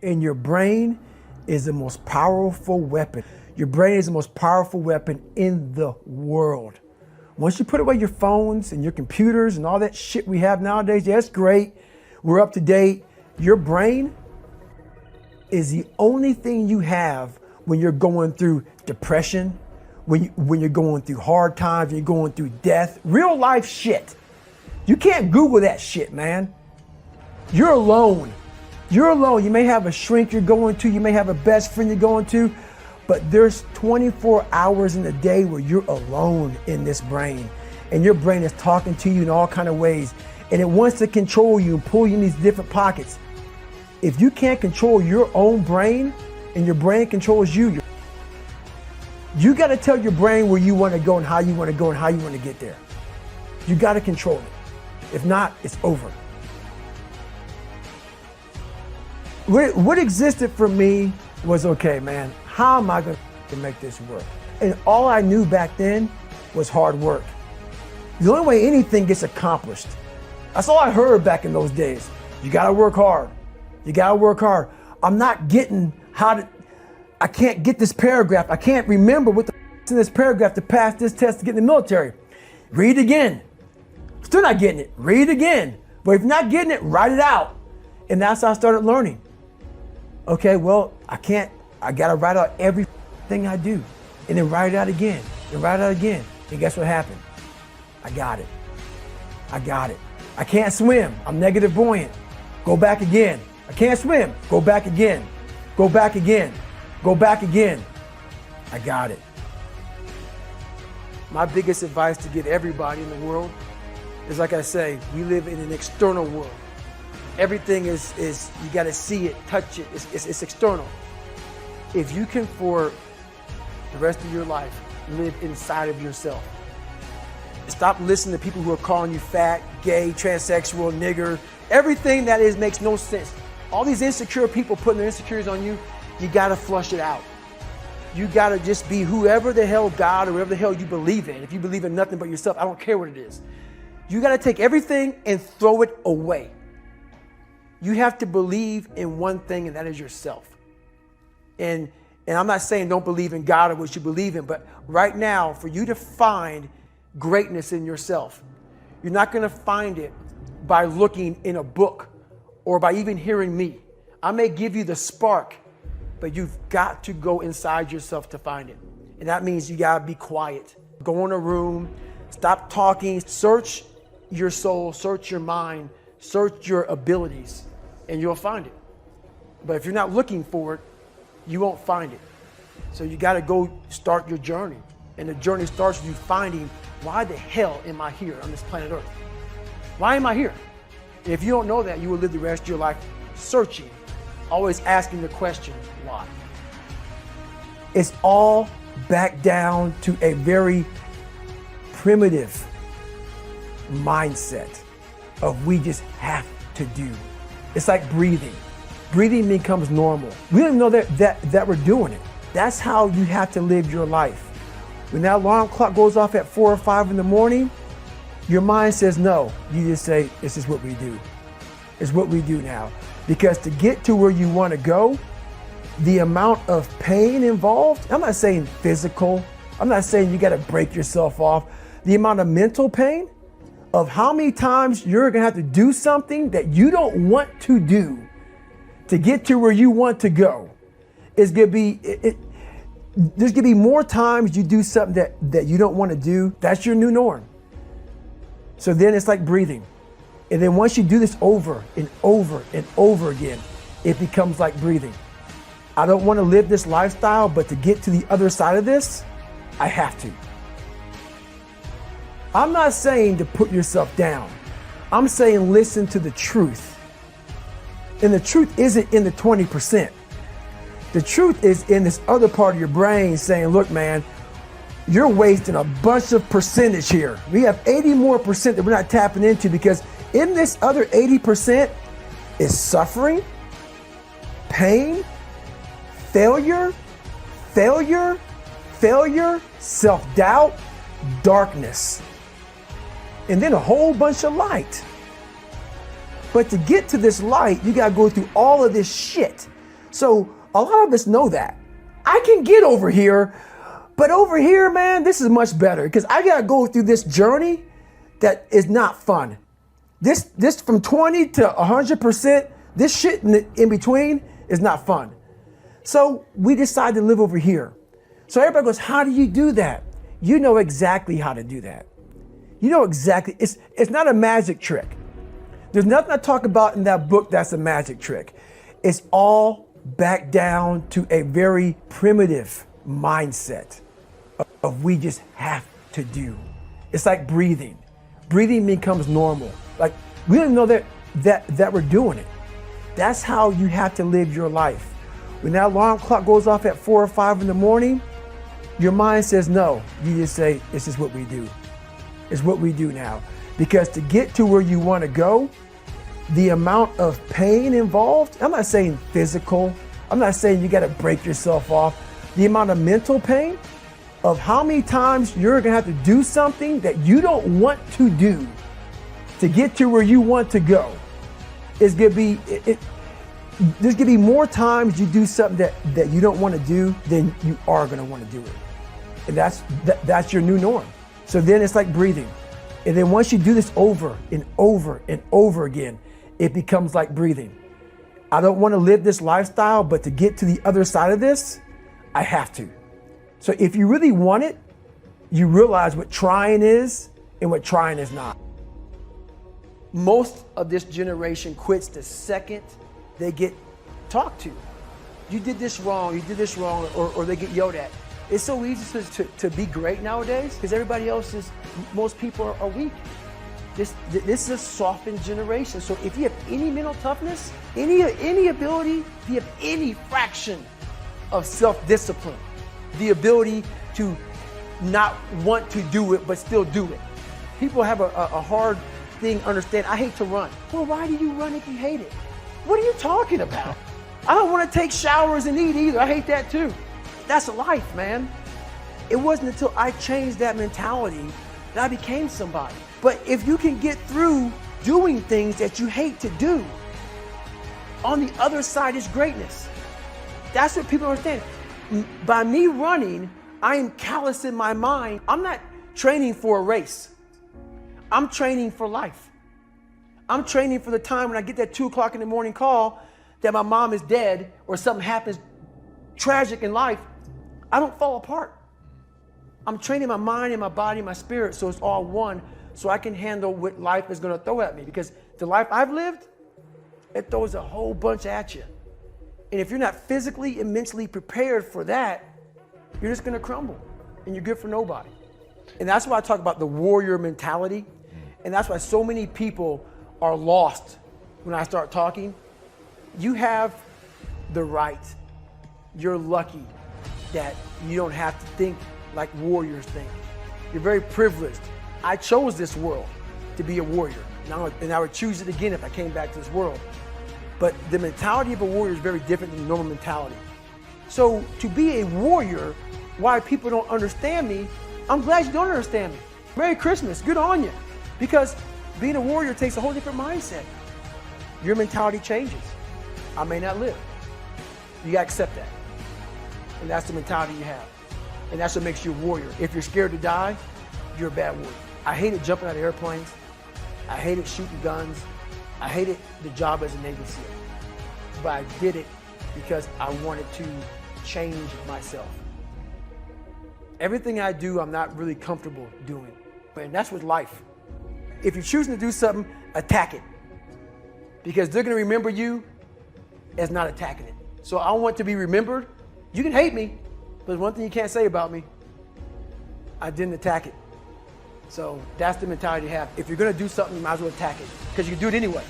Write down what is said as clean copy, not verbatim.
And your brain is the most powerful weapon. Your brain is the most powerful weapon in the world. Once you put away your phones and your computers and all that shit we have nowadays, yeah, it's great. We're up to date. Your brain is the only thing you have when you're going through depression, when you're going through hard times, when you're going through death, real life shit. You can't Google that shit, man. You're alone. You're alone. You may have a shrink you're going to, you may have a best friend you're going to, but there's 24 hours in a day where you're alone in this brain, and your brain is talking to you in all kinds of ways, and it wants to control you and pull you in these different pockets. If you can't control your own brain and your brain controls you, you got to tell your brain where you want to go and how you want to go and how you want to get there. You got to control it. If not, it's over. What existed for me was, okay, man, how am I going to make this work? And all I knew back then was hard work. The only way anything gets accomplished. That's all I heard back in those days. You got to work hard. You got to work hard. I'm not getting I can't get this paragraph. I can't remember what the in this paragraph to pass this test to get in the military. Read again. Still not getting it. Read again. But if you're not getting it, write it out. And that's how I started learning. Okay, well, I got to write out everything I do. And then write it out again. And write it out again. And guess what happened? I got it. I got it. I can't swim. I'm negative buoyant. Go back again. I can't swim. Go back again. Go back again. Go back again. I got it. My biggest advice to give everybody in the world is, like I say, we live in an external world. Everything is you got to see it, touch it. It's external. If you can, for the rest of your life, live inside of yourself. Stop listening to people who are calling you fat, gay, transsexual, nigger. Everything that makes no sense. All these insecure people putting their insecurities on you, you got to flush it out. You got to just be whoever the hell God or whatever the hell you believe in. If you believe in nothing but yourself, I don't care what it is. You got to take everything and throw it away. You have to believe in one thing, and that is yourself. And I'm not saying don't believe in God or what you believe in, but right now, for you to find greatness in yourself, you're not going to find it by looking in a book or by even hearing me. I may give you the spark, but you've got to go inside yourself to find it. And that means you got to be quiet. Go in a room, stop talking, search your soul, search your mind, search your abilities, and you'll find it. But if you're not looking for it, you won't find it. So you got to go start your journey. And the journey starts with you finding, why the hell am I here on this planet Earth? Why am I here? And if you don't know that, you will live the rest of your life searching, always asking the question, why? It's all back down to a very primitive mindset of we just have to do. It's like breathing. Breathing becomes normal. We don't even know that we're doing it. That's how you have to live your life. When that alarm clock goes off at 4 or 5 in the morning, your mind says no. You just say, this is what we do. It's what we do now. Because to get to where you want to go, the amount of pain involved, I'm not saying physical, I'm not saying you got to break yourself off. The amount of mental pain of how many times you're going to have to do something that you don't want to do to get to where you want to go is going to be, there's going to be more times you do something that you don't want to do. That's your new norm. So then it's like breathing. And then once you do this over and over and over again, it becomes like breathing. I don't want to live this lifestyle, but to get to the other side of this, I have to. I'm not saying to put yourself down. I'm saying listen to the truth. And the truth isn't in the 20%. The truth is in this other part of your brain saying, look, man, you're wasting a bunch of percentage here. We have 80 more percent that we're not tapping into, because in this other 80% is suffering, pain, failure, self-doubt, darkness, and then a whole bunch of light. But to get to this light, you gotta go through all of this shit. So a lot of us know that. I can get over here, but over here, man, this is much better because I got to go through this journey that is not fun. This from 20 to 100%, this shit in between is not fun. So we decided to live over here. So everybody goes, how do you do that? You know exactly how to do that. You know exactly, it's not a magic trick. There's nothing I talk about in that book that's a magic trick. It's all back down to a very primitive mindset of we just have to do. It's like breathing. Breathing becomes normal. Like we don't know that we're doing it. That's how you have to live your life. When that alarm clock goes off at 4 or 5 in the morning, your mind says no. You just say, this is what we do. It's what we do now. Because to get to where you want to go, the amount of pain involved, I'm not saying physical, I'm not saying you got to break yourself off. The amount of mental pain of how many times you're going to have to do something that you don't want to do to get to where you want to go is going to be, there's going to be more times you do something that you don't want to do than you are going to want to do it. And that's your new norm. So then it's like breathing. And then once you do this over and over and over again, it becomes like breathing. I don't want to live this lifestyle, but to get to the other side of this, I have to. So if you really want it, you realize what trying is and what trying is not. Most of this generation quits the second they get talked to. You did this wrong, or they get yelled at. It's so easy to be great nowadays because everybody else most people are weak. This is a softened generation. So if you have any mental toughness, any ability, if you have any fraction of self-discipline, the ability to not want to do it but still do it. People have a hard thing understand. I hate to run. Well, why do you run if you hate it? What are you talking about? I don't want to take showers and eat either. I hate that too. That's life, man. It wasn't until I changed that mentality that I became somebody. But if you can get through doing things that you hate to do, on the other side is greatness. That's what people understand. By me running, I am callous in my mind. I'm not training for a race. I'm training for life. I'm training for the time when I get that 2 o'clock in the morning call that my mom is dead or something happens tragic in life. I don't fall apart. I'm training my mind and my body and my spirit so it's all one, so I can handle what life is going to throw at me. Because the life I've lived, it throws a whole bunch at you. And if you're not physically and mentally prepared for that, you're just going to crumble and you're good for nobody. And that's why I talk about the warrior mentality. And that's why so many people are lost when I start talking. You have the right. You're lucky that you don't have to think like warriors think. You're very privileged. I chose this world to be a warrior. And I would choose it again if I came back to this world. But the mentality of a warrior is very different than the normal mentality. So to be a warrior, why people don't understand me, I'm glad you don't understand me. Merry Christmas, good on you. Because being a warrior takes a whole different mindset. Your mentality changes. I may not live. You gotta accept that. And that's the mentality you have. And that's what makes you a warrior. If you're scared to die, you're a bad warrior. I hated jumping out of airplanes. I hated shooting guns. I hated the job as a Navy SEAL. But I did it because I wanted to change myself. Everything I do, I'm not really comfortable doing. And that's with life. If you're choosing to do something, attack it. Because they're gonna remember you as not attacking it. So I want to be remembered. You can hate me, but one thing you can't say about me, I didn't attack it. So that's the mentality you have. If you're gonna do something, you might as well attack it, because you can do it anyway.